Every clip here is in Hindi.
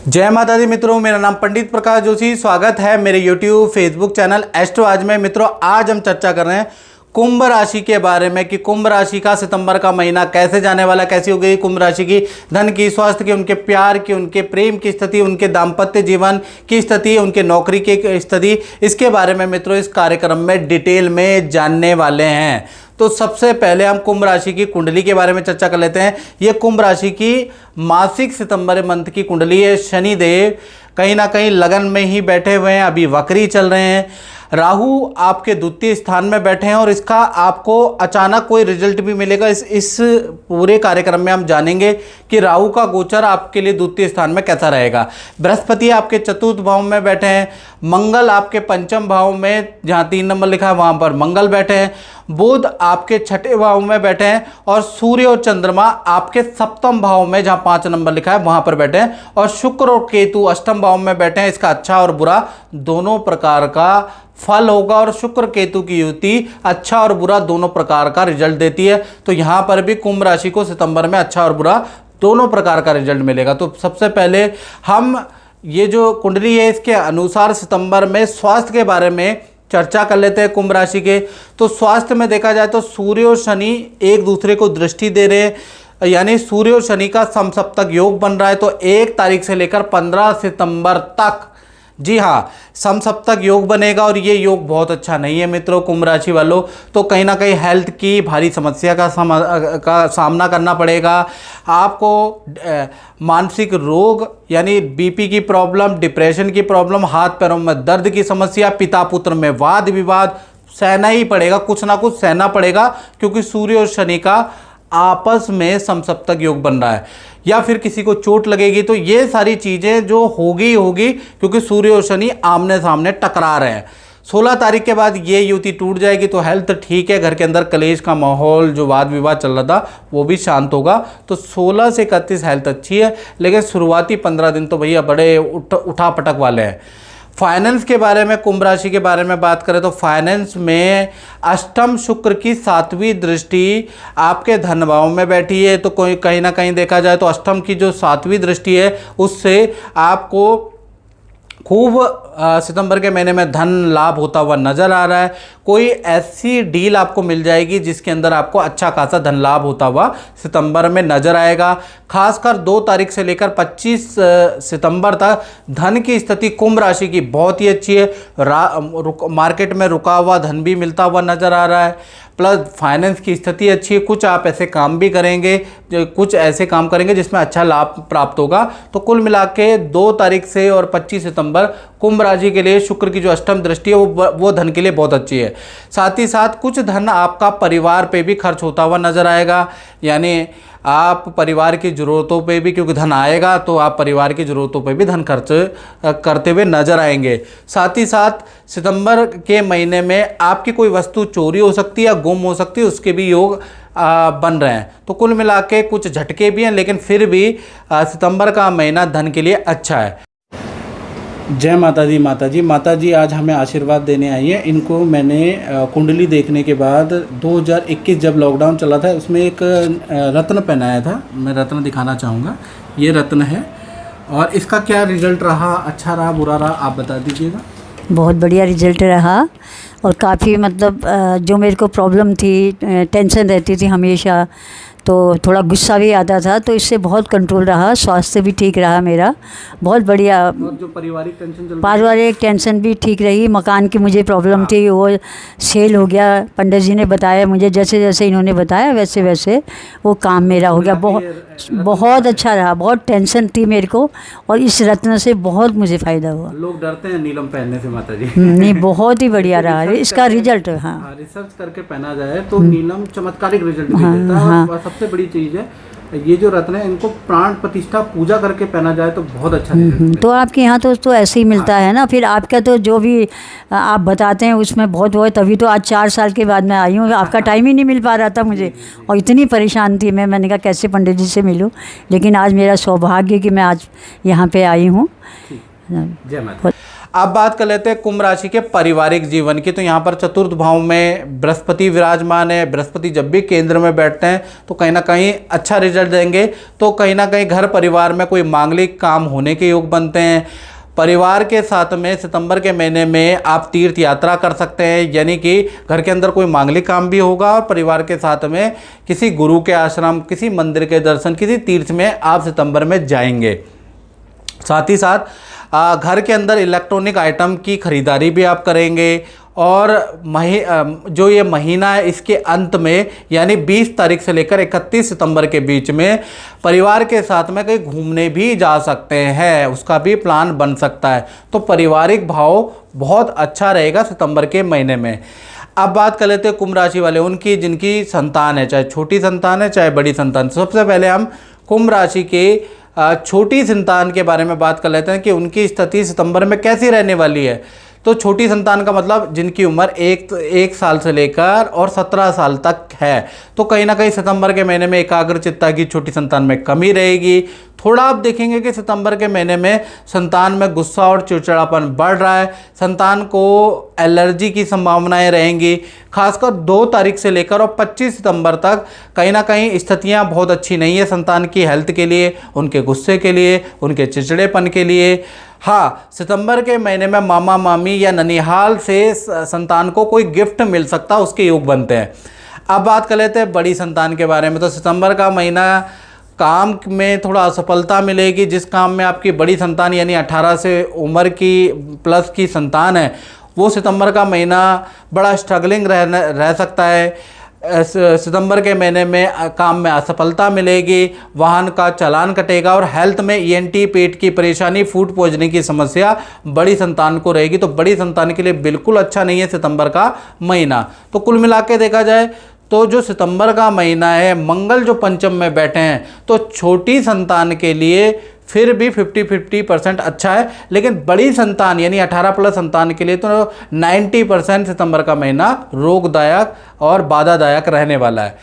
जय माता दी मित्रों, मेरा नाम पंडित प्रकाश जोशी। स्वागत है मेरे YouTube फेसबुक चैनल एस्ट्रो आज में। मित्रों, आज हम चर्चा कर रहे हैं कुंभ राशि के बारे में कि कुंभ राशि का सितंबर का महीना कैसे जाने वाला, कैसी हो गई कुंभ राशि की धन की, स्वास्थ्य की, उनके प्यार की, उनके प्रेम की स्थिति, उनके दाम्पत्य जीवन की स्थिति, उनके नौकरी की स्थिति, इसके बारे में मित्रों इस कार्यक्रम में डिटेल में जानने वाले हैं। तो सबसे पहले हम कुंभ राशि की कुंडली के बारे में चर्चा कर लेते हैं। ये कुंभ राशि की मासिक सितंबर मंथ की कुंडली है। शनिदेव कहीं ना कहीं लगन में ही बैठे हुए हैं, अभी वक्री चल रहे हैं। राहु आपके द्वितीय स्थान में बैठे हैं और इसका आपको अचानक कोई रिजल्ट भी मिलेगा। इस पूरे कार्यक्रम में हम जानेंगे कि राहु का गोचर आपके लिए द्वितीय स्थान में कैसा रहेगा। बृहस्पति आपके चतुर्थ भाव में बैठे हैं। मंगल आपके पंचम भाव में, जहाँ 3 नंबर लिखा है वहाँ पर मंगल बैठे हैं। बुध आपके छठे भाव में बैठे हैं और सूर्य और चंद्रमा आपके सप्तम भाव में, जहाँ 5 नंबर लिखा है वहाँ पर बैठे हैं। और शुक्र और केतु अष्टम भाव में बैठे हैं। इसका अच्छा और बुरा दोनों प्रकार का फल होगा और शुक्र केतु की युति अच्छा और बुरा दोनों प्रकार का रिजल्ट देती है। तो यहाँ पर भी कुंभ राशि को सितंबर में अच्छा और बुरा दोनों प्रकार का रिजल्ट मिलेगा। तो सबसे पहले हम ये जो कुंडली है इसके अनुसार सितंबर में स्वास्थ्य के बारे में चर्चा कर लेते हैं कुंभ राशि के। तो स्वास्थ्य में देखा जाए तो सूर्य और शनि एक दूसरे को दृष्टि दे रहे हैं, यानी सूर्य और शनि का समसप्तक योग बन रहा है। तो 1 तारीख से लेकर 15 सितंबर तक, जी हाँ, समसप्तक योग बनेगा और ये योग बहुत अच्छा नहीं है मित्रों कुंभ राशि वालों। तो कहीं ना कहीं हेल्थ की भारी समस्या का सामना करना पड़ेगा आपको। मानसिक रोग यानी बीपी की प्रॉब्लम, डिप्रेशन की प्रॉब्लम, हाथ पैरों में दर्द की समस्या, पिता पुत्र में वाद विवाद सहना ही पड़ेगा, कुछ ना कुछ सहना पड़ेगा, क्योंकि सूर्य और शनि का आपस में समसप्तक योग बन रहा है। या फिर किसी को चोट लगेगी, तो ये सारी चीज़ें जो होगी क्योंकि सूर्य और शनि आमने सामने टकरा रहे हैं। 16 तारीख के बाद ये युति टूट जाएगी तो हेल्थ ठीक है, घर के अंदर कलेश का माहौल, जो वाद विवाद चल रहा था वो भी शांत होगा। तो 16 से 31 हेल्थ अच्छी है, लेकिन शुरुआती 15 दिन तो भैया बड़े उठा पटक वाले हैं। फाइनेंस के बारे में, कुंभ राशि के बारे में बात करें तो फाइनेंस में अष्टम शुक्र की 7वीं दृष्टि आपके धन भाव में बैठी है। तो कोई कहीं ना कहीं देखा जाए तो अष्टम की जो 7वीं दृष्टि है उससे आपको खूब सितंबर के महीने में धन लाभ होता हुआ नजर आ रहा है। कोई ऐसी डील आपको मिल जाएगी जिसके अंदर आपको अच्छा खासा धन लाभ होता हुआ सितंबर में नजर आएगा। खासकर 2 तारीख से लेकर 25 सितंबर तक धन की स्थिति कुंभ राशि की बहुत ही अच्छी है। मार्केट में रुका हुआ धन भी मिलता हुआ नजर आ रहा है, प्लस फाइनेंस की स्थिति अच्छी है। कुछ आप ऐसे काम भी करेंगे, कुछ ऐसे काम करेंगे जिसमें अच्छा लाभ प्राप्त होगा। तो कुल मिला के 2 तारीख से और 25 सितंबर कुंभ राशि के लिए शुक्र की जो अष्टम दृष्टि है वो धन के लिए बहुत अच्छी है। साथ ही साथ कुछ धन आपका परिवार पे भी खर्च होता हुआ नजर आएगा, यानी आप परिवार की ज़रूरतों पे भी, क्योंकि धन आएगा तो आप परिवार की ज़रूरतों पे भी धन खर्च करते हुए नजर आएंगे। साथ ही साथ सितंबर के महीने में आपकी कोई वस्तु चोरी हो सकती है या गुम हो सकती है, उसके भी योग बन रहे हैं। तो कुल मिला के कुछ झटके भी हैं, लेकिन फिर भी सितंबर का महीना धन के लिए अच्छा है। जय माता दी। माता जी आज हमें आशीर्वाद देने आई है। इनको मैंने कुंडली देखने के बाद 2021 जब लॉकडाउन चला था उसमें एक रत्न पहनाया था, मैं रत्न दिखाना चाहूँगा। ये रत्न है और इसका क्या रिजल्ट रहा, अच्छा रहा बुरा रहा, आप बता दीजिएगा। बहुत बढ़िया रिजल्ट रहा और काफ़ी मतलब जो मेरे को प्रॉब्लम थी, टेंशन रहती थी हमेशा, तो थोड़ा गुस्सा भी आता था, तो इससे बहुत कंट्रोल रहा। स्वास्थ्य भी ठीक रहा मेरा, बहुत बढ़िया। और जो पारिवारिक टेंशन भी ठीक रही। मकान की मुझे प्रॉब्लम थी, वो सेल हो गया। पंडित जी ने बताया मुझे, जैसे जैसे इन्होंने बताया वैसे वैसे वो काम मेरा हो गया। बहुत अच्छा रहा। बहुत टेंशन थी मेरे को और इस रत्न से बहुत मुझे फ़ायदा हुआ। लोग डरते हैं नीलम पहनने से माता जी। नहीं, बहुत ही बढ़िया रहा इसका रिजल्ट। हाँ, रिसर्च करके पहना जाए तो नीलम चमत्कारिक रिजल्ट भी देता है। और सबसे बड़ी चीज़ है ये जो रत्न है, इनको प्राण प्रतिष्ठा पूजा करके पहना जाए तो बहुत अच्छा रिजल्ट। तो आपके यहाँ तो ऐसे ही मिलता है ना। फिर आपका तो जो भी आप बताते हैं उसमें बहुत वो है, तभी तो आज 4 साल के बाद मैं आई हूँ। आपका टाइम ही नहीं मिल पा रहा था मुझे और इतनी परेशान थी मैंने कहा कैसे पंडित जी से मिलूँ, लेकिन आज मेरा सौभाग्य कि मैं आज यहाँ पे आई हूँ। जय माता। अब बात कर लेते हैं कुंभ राशि के पारिवारिक जीवन की। तो यहाँ पर चतुर्थ भाव में बृहस्पति विराजमान है। बृहस्पति जब भी केंद्र में बैठते हैं तो कहीं ना कहीं अच्छा रिजल्ट देंगे। तो कहीं ना कहीं घर परिवार में कोई मांगलिक काम होने के योग बनते हैं। परिवार के साथ में सितंबर के महीने में आप तीर्थ यात्रा कर सकते हैं, यानी कि घर के अंदर कोई मांगलिक काम भी होगा और परिवार के साथ में किसी गुरु के आश्रम, किसी मंदिर के दर्शन, किसी तीर्थ में आप सितंबर में जाएंगे। साथ ही साथ घर के अंदर इलेक्ट्रॉनिक आइटम की खरीदारी भी आप करेंगे। और जो ये महीना है इसके अंत में यानी 20 तारीख से लेकर 31 सितंबर के बीच में परिवार के साथ में कहीं घूमने भी जा सकते हैं, उसका भी प्लान बन सकता है। तो पारिवारिक भाव बहुत अच्छा रहेगा सितंबर के महीने में। अब बात कर लेते हैं कुंभ राशि वाले उनकी जिनकी संतान है, चाहे छोटी संतान है चाहे बड़ी संतान। सबसे पहले हम कुंभ राशि के छोटी संतान के बारे में बात कर लेते हैं कि उनकी स्थिति सितंबर में कैसी रहने वाली है। तो छोटी संतान का मतलब जिनकी उम्र एक साल से लेकर और 17 साल तक है। तो कहीं ना कहीं सितंबर के महीने में एकाग्रचित्ता की छोटी संतान में कमी रहेगी। थोड़ा आप देखेंगे कि सितंबर के महीने में संतान में गुस्सा और चिड़चिड़ापन बढ़ रहा है। संतान को एलर्जी की संभावनाएं रहेंगी। खासकर 2 तारीख से लेकर और 25 सितंबर तक कहीं ना कहीं स्थितियां बहुत अच्छी नहीं है संतान की हेल्थ के लिए, उनके गुस्से के लिए, उनके चिड़चिड़ेपन के लिए। हाँ, सितंबर के महीने में मामा मामी या ननिहाल से संतान को कोई गिफ्ट मिल सकता है, उसके योग बनते हैं। अब बात कर लेते हैं बड़ी संतान के बारे में। तो सितंबर का महीना काम में थोड़ा असफलता मिलेगी। जिस काम में आपकी बड़ी संतान यानी 18 से उम्र की प्लस की संतान है, वो सितंबर का महीना बड़ा स्ट्रगलिंग रह सकता है। सितंबर के महीने में काम में असफलता मिलेगी, वाहन का चालान कटेगा और हेल्थ में ENT, पेट की परेशानी, फूड पॉइजनिंग की समस्या बड़ी संतान को रहेगी। तो बड़ी संतान के लिए बिल्कुल अच्छा नहीं है सितंबर का महीना। तो कुल मिला के देखा जाए तो जो सितंबर का महीना है, मंगल जो पंचम में बैठे हैं, तो छोटी संतान के लिए फिर भी 50-50% अच्छा है। लेकिन बड़ी संतान यानी 18 प्लस संतान के लिए तो 90% सितंबर का महीना रोगदायक और बाधादायक रहने वाला है।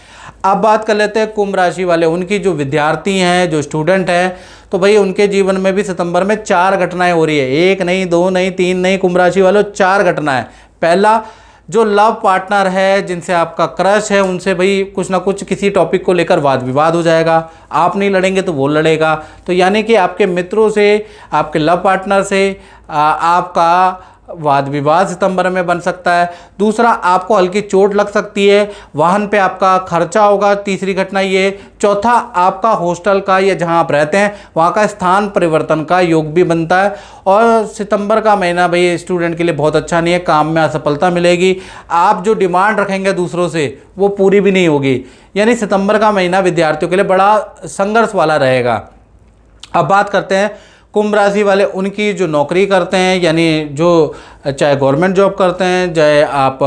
अब बात कर लेते हैं कुंभ राशि वाले उनकी जो विद्यार्थी हैं, जो स्टूडेंट हैं। तो भाई उनके जीवन में भी सितंबर में 4 घटनाएं हो रही है। 1 नहीं, 2 नहीं, 3 नहीं, कुंभ राशि वालों 4 घटनाएं। पहला, जो लव पार्टनर है, जिनसे आपका क्रश है, उनसे भाई कुछ ना कुछ किसी टॉपिक को लेकर वाद विवाद हो जाएगा। आप नहीं लड़ेंगे तो वो लड़ेगा। तो यानी कि आपके मित्रों से, आपके लव पार्टनर से आपका वाद विवाद सितंबर में बन सकता है। दूसरा, आपको हल्की चोट लग सकती है, वाहन पे आपका खर्चा होगा। तीसरी घटना ये। चौथा, आपका हॉस्टल का या जहां आप रहते हैं वहां का स्थान परिवर्तन का योग भी बनता है। और सितंबर का महीना भाई स्टूडेंट के लिए बहुत अच्छा नहीं है, काम में असफलता मिलेगी। आप जो डिमांड रखेंगे दूसरों से वो पूरी भी नहीं होगी। यानी सितंबर का महीना विद्यार्थियों के लिए बड़ा संघर्ष वाला रहेगा। अब बात करते हैं कुंभ राशि वाले उनकी जो नौकरी करते हैं, यानी जो चाहे गवर्नमेंट जॉब करते हैं चाहे आप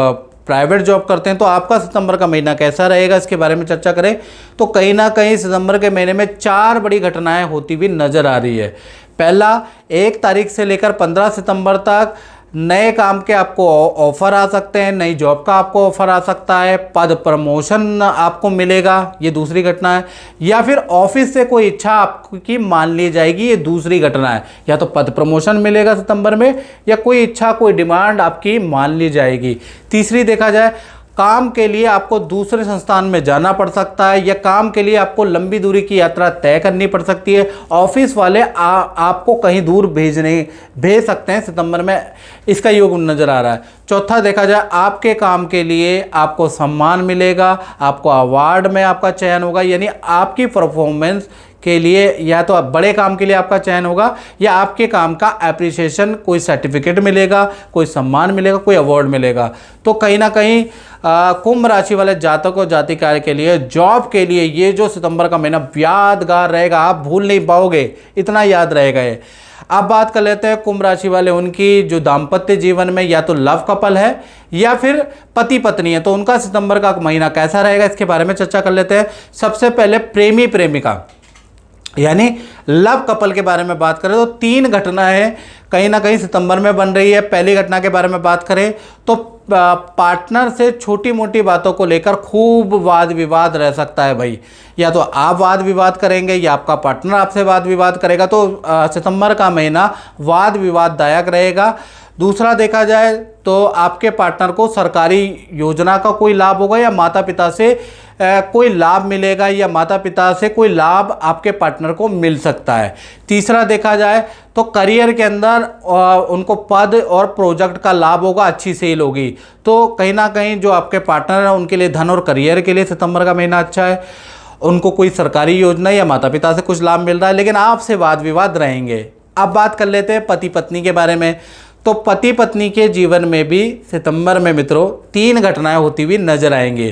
प्राइवेट जॉब करते हैं, तो आपका सितंबर का महीना कैसा रहेगा इसके बारे में चर्चा करें। तो कहीं ना कहीं सितंबर के महीने में 4 बड़ी घटनाएं होती हुई नजर आ रही है। पहला, 1 तारीख से लेकर 15 सितंबर तक नए काम के आपको ऑफर आ सकते हैं, नई जॉब का आपको ऑफर आ सकता है, पद प्रमोशन आपको मिलेगा, ये दूसरी घटना है। या फिर ऑफिस से कोई इच्छा आपकी मान ली जाएगी, ये दूसरी घटना है। या तो पद प्रमोशन मिलेगा सितंबर में या कोई इच्छा, कोई डिमांड आपकी मान ली जाएगी। तीसरी देखा जाए, काम के लिए आपको दूसरे संस्थान में जाना पड़ सकता है या काम के लिए आपको लंबी दूरी की यात्रा तय करनी पड़ सकती है। ऑफिस वाले आपको कहीं दूर भेज सकते हैं सितंबर में, इसका योग नज़र आ रहा है। चौथा देखा जाए, आपके काम के लिए आपको सम्मान मिलेगा, आपको अवार्ड में आपका चयन होगा, यानी आपकी परफॉर्मेंस के लिए या तो बड़े काम के लिए आपका चयन होगा या आपके काम का एप्रिसिएशन, कोई सर्टिफिकेट मिलेगा, कोई सम्मान मिलेगा, कोई अवार्ड मिलेगा। तो कहीं ना कहीं कुंभ राशि वाले जातक और जातिकार के लिए जॉब के लिए ये जो सितंबर का महीना यादगार रहेगा, आप भूल नहीं पाओगे, इतना याद रहेगा ये। अब बात कर लेते हैं कुंभ राशि वाले उनकी जो दाम्पत्य जीवन में या तो लव कपल है या फिर पति पत्नी है, तो उनका सितंबर का महीना कैसा रहेगा इसके बारे में चर्चा कर लेते हैं। सबसे पहले प्रेमी प्रेमिका यानी लव कपल के बारे में बात करें तो 3 घटनाएं कहीं ना कहीं सितंबर में बन रही है। पहली घटना के बारे में बात करें तो पार्टनर से छोटी मोटी बातों को लेकर खूब वाद विवाद रह सकता है भाई। या तो आप वाद विवाद करेंगे या आपका पार्टनर आपसे वाद विवाद करेगा। तो सितंबर का महीना वाद विवाददायक रहेगा। दूसरा देखा जाए तो आपके पार्टनर को सरकारी योजना का कोई लाभ होगा या माता पिता से कोई लाभ मिलेगा या माता पिता से कोई लाभ आपके पार्टनर को मिल सकता है। तीसरा देखा जाए तो करियर के अंदर उनको पद और प्रोजेक्ट का लाभ होगा, अच्छी सेल होगी। तो कहीं ना कहीं जो आपके पार्टनर हैं उनके लिए धन और करियर के लिए सितंबर का महीना अच्छा है। उनको कोई सरकारी योजना या माता पिता से कुछ लाभ मिल रहा है, लेकिन आपसे वाद विवाद रहेंगे। अब बात कर लेते हैं पति पत्नी के बारे में। तो पति पत्नी के जीवन में भी सितंबर में मित्रों 3 घटनाएं होती हुई नजर आएंगी।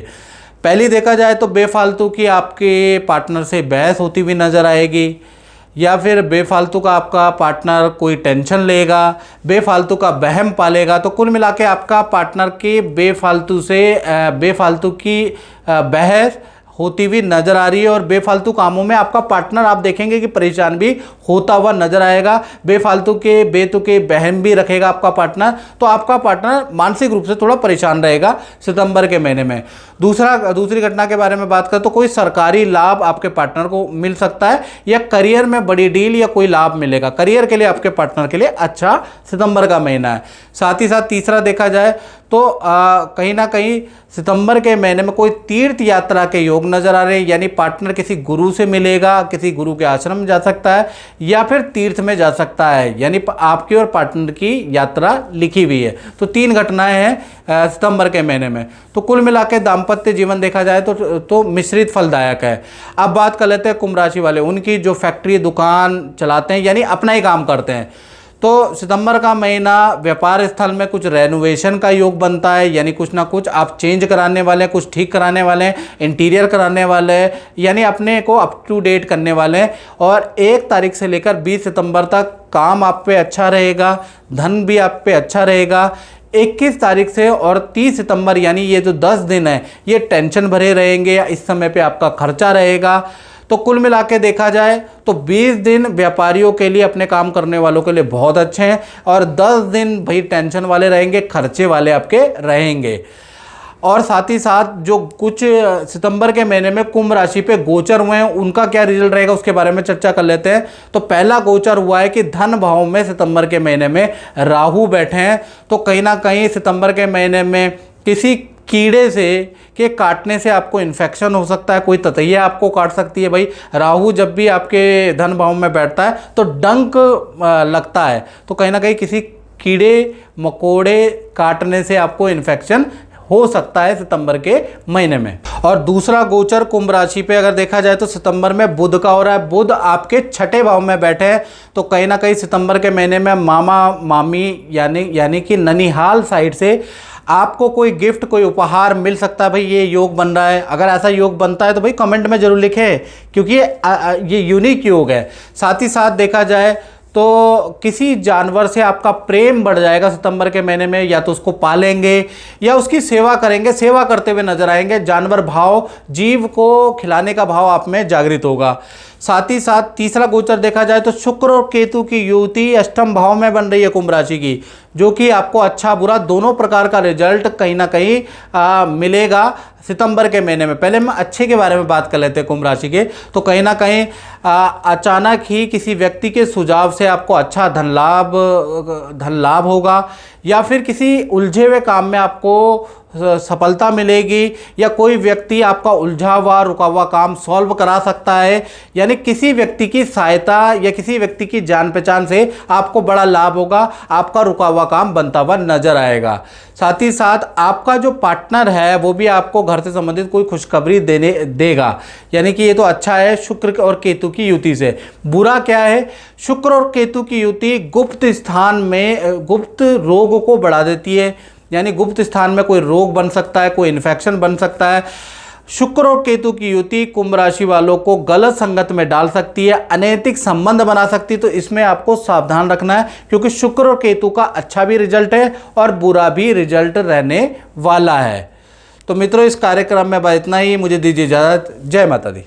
पहली देखा जाए तो बेफालतू की आपके पार्टनर से बहस होती हुई नजर आएगी, या फिर बेफालतू का आपका पार्टनर कोई टेंशन लेगा, बेफालतू का वहम पालेगा। तो कुल मिला के आपका पार्टनर की बेफालतू की बहस होती हुई नज़र आ रही है, और बेफालतू कामों में आपका पार्टनर आप देखेंगे कि परेशान भी होता हुआ नज़र आएगा। बेफालतू के बेतुके बहम भी रखेगा आपका पार्टनर, तो आपका पार्टनर मानसिक रूप से थोड़ा परेशान रहेगा सितंबर के महीने में। दूसरी घटना के बारे में बात करें तो कोई सरकारी लाभ आपके पार्टनर को मिल सकता है, या करियर में बड़ी डील या कोई लाभ मिलेगा। करियर के लिए आपके पार्टनर के लिए अच्छा सितंबर का महीना है। साथ ही साथ तीसरा देखा जाए तो कहीं ना कहीं सितंबर के महीने में कोई तीर्थ यात्रा के योग नजर आ रहे हैं, यानी पार्टनर किसी गुरु से मिलेगा, किसी गुरु के आश्रम में जा सकता है या फिर तीर्थ में जा सकता है, यानी आपकी और पार्टनर की यात्रा लिखी हुई है। तो 3 घटनाएं हैं सितंबर के महीने में। तो कुल मिला के दाम्पत्य जीवन देखा जाए तो मिश्रित फलदायक है। अब बात कर लेते हैं कुंभ राशि वाले, उनकी जो फैक्ट्री दुकान चलाते हैं यानी अपना ही काम करते हैं। तो सितंबर का महीना व्यापार स्थल में कुछ रेनोवेशन का योग बनता है, यानी कुछ ना कुछ आप चेंज कराने वाले हैं, कुछ ठीक कराने वाले हैं, इंटीरियर कराने वाले हैं, यानी अपने को अप टू डेट करने वाले हैं। और 1 तारीख से लेकर 20 सितंबर तक काम आप पे अच्छा रहेगा, धन भी आप पे अच्छा रहेगा। 21 तारीख से और 30 सितंबर यानी ये जो 10 दिन है ये टेंशन भरे रहेंगे, इस समय पे आपका खर्चा रहेगा। तो कुल मिला के देखा जाए तो 20 दिन व्यापारियों के लिए, अपने काम करने वालों के लिए बहुत अच्छे हैं, और 10 दिन भाई टेंशन वाले रहेंगे, खर्चे वाले आपके रहेंगे। और साथ ही साथ जो कुछ सितंबर के महीने में कुंभ राशि पे गोचर हुए हैं उनका क्या रिजल्ट रहेगा उसके बारे में चर्चा कर लेते हैं। तो पहला गोचर हुआ है कि धन भाव में सितंबर के महीने में राहु बैठे हैं। तो कहीं ना कहीं सितंबर के महीने में किसी कीड़े से के काटने से आपको इन्फेक्शन हो सकता है, कोई ततैया आपको काट सकती है। भाई राहु जब भी आपके धन भाव में बैठता है तो डंक लगता है, तो कहीं ना कहीं किसी कीड़े मकोड़े काटने से आपको इन्फेक्शन हो सकता है सितंबर के महीने में। और दूसरा गोचर कुंभ राशि पे अगर देखा जाए तो सितंबर में बुध का हो रहा है। बुध आपके 6ठे भाव में बैठे हैं, तो कहीं ना कहीं सितंबर के महीने में मामा मामी यानी कि ननिहाल साइड से आपको कोई गिफ्ट, कोई उपहार मिल सकता है। भाई ये योग बन रहा है, अगर ऐसा योग बनता है तो भाई कमेंट में जरूर लिखें, क्योंकि ये यूनिक योग है। साथ ही साथ देखा जाए तो किसी जानवर से आपका प्रेम बढ़ जाएगा सितंबर के महीने में, या तो उसको पालेंगे या उसकी सेवा करेंगे, सेवा करते हुए नजर आएंगे। जानवर भाव, जीव को खिलाने का भाव आप में जागृत होगा। साथ ही साथ तीसरा गोचर देखा जाए तो शुक्र और केतु की युति अष्टम भाव में बन रही है कुंभ राशि की, जो कि आपको अच्छा बुरा दोनों प्रकार का रिजल्ट कहीं ना कहीं मिलेगा सितंबर के महीने में। पहले हम अच्छे के बारे में बात कर लेते हैं कुंभ राशि के। तो कहीं ना कहीं अचानक ही किसी व्यक्ति के सुझाव से आपको अच्छा धन लाभ होगा, या फिर किसी उलझे हुए काम में आपको सफलता मिलेगी, या कोई व्यक्ति आपका उलझा हुआ रुका हुआ काम सॉल्व करा सकता है, यानी किसी व्यक्ति की सहायता या किसी व्यक्ति की जान पहचान से आपको बड़ा लाभ होगा, आपका रुका हुआ काम बनता हुआ नजर आएगा। साथ ही साथ आपका जो पार्टनर है वो भी आपको घर से संबंधित कोई खुशखबरी देगा, यानी कि ये तो अच्छा है शुक्र और केतु की युति से। बुरा क्या है, शुक्र और केतु की युति गुप्त स्थान में गुप्त रोग को बढ़ा देती है, यानी गुप्त स्थान में कोई रोग बन सकता है, कोई इन्फेक्शन बन सकता है। शुक्र और केतु की युति कुंभ राशि वालों को गलत संगत में डाल सकती है, अनैतिक संबंध बना सकती है। तो इसमें आपको सावधान रखना है, क्योंकि शुक्र और केतु का अच्छा भी रिजल्ट है और बुरा भी रिजल्ट रहने वाला है। तो मित्रों, इस कार्यक्रम में बस इतना ही। मुझे दीजिए इजाजत। जय माता दी।